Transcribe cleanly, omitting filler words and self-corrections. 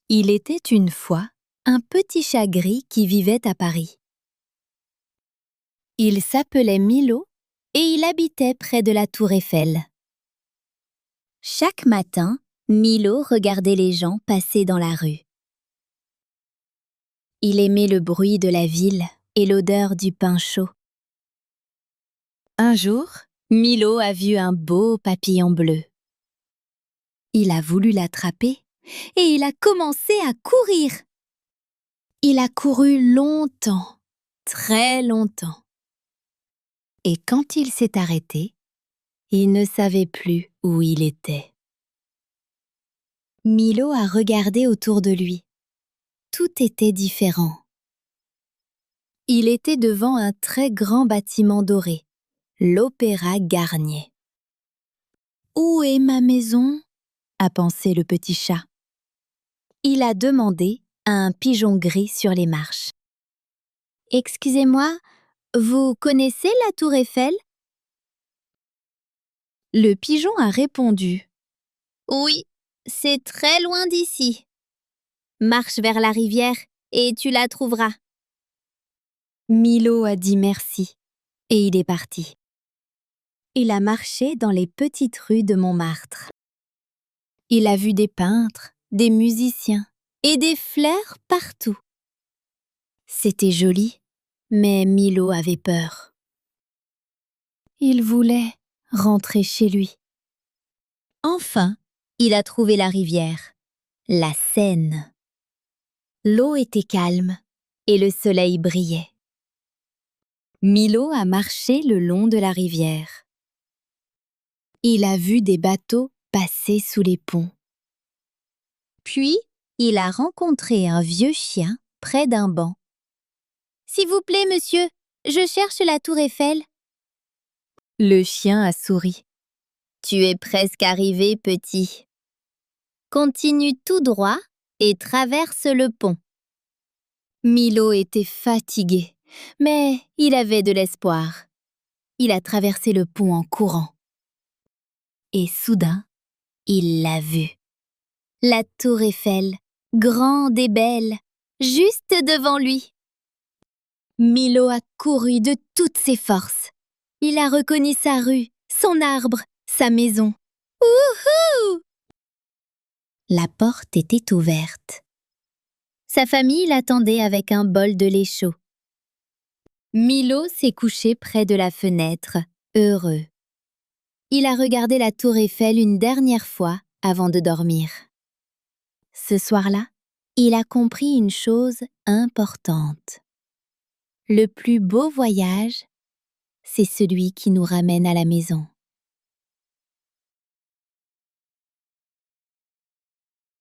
Il était une fois un petit chat gris qui vivait à Paris. Il s'appelait Milo et il habitait près de la Tour Eiffel. Chaque matin, Milo regardait les gens passer dans la rue. Il aimait le bruit de la ville et l'odeur du pain chaud. Un jour, Milo a vu un beau papillon bleu. Il a voulu l'attraper et il a commencé à courir. Il a couru longtemps, très longtemps. Et quand il s'est arrêté, il ne savait plus où il était. Milo a regardé autour de lui. Tout était différent. Il était devant un très grand bâtiment doré, l'Opéra Garnier. « Où est ma maison ?» a pensé le petit chat. Il a demandé à un pigeon gris sur les marches. « Excusez-moi, vous connaissez la Tour Eiffel ?» Le pigeon a répondu « Oui, c'est très loin d'ici. Marche vers la rivière et tu la trouveras. » Milo a dit merci et il est parti. Il a marché dans les petites rues de Montmartre. Il a vu des peintres, des musiciens et des fleurs partout. C'était joli, mais Milo avait peur. Il voulait rentrer chez lui. Enfin, il a trouvé la rivière, la Seine. L'eau était calme et le soleil brillait. Milo a marché le long de la rivière. Il a vu des bateaux passer sous les ponts. Puis, il a rencontré un vieux chien près d'un banc. « S'il vous plaît, monsieur, je cherche la Tour Eiffel. » Le chien a souri. « Tu es presque arrivé, petit. Continue tout droit et traverse le pont. » Milo était fatigué, mais il avait de l'espoir. Il a traversé le pont en courant. Et soudain, il l'a vue. La Tour Eiffel, grande et belle, juste devant lui. Milo a couru de toutes ses forces. Il a reconnu sa rue, son arbre, sa maison. Wouhou! La porte était ouverte. Sa famille l'attendait avec un bol de lait chaud. Milo s'est couché près de la fenêtre, heureux. Il a regardé la Tour Eiffel une dernière fois avant de dormir. Ce soir-là, il a compris une chose importante. Le plus beau voyage, c'est celui qui nous ramène à la maison.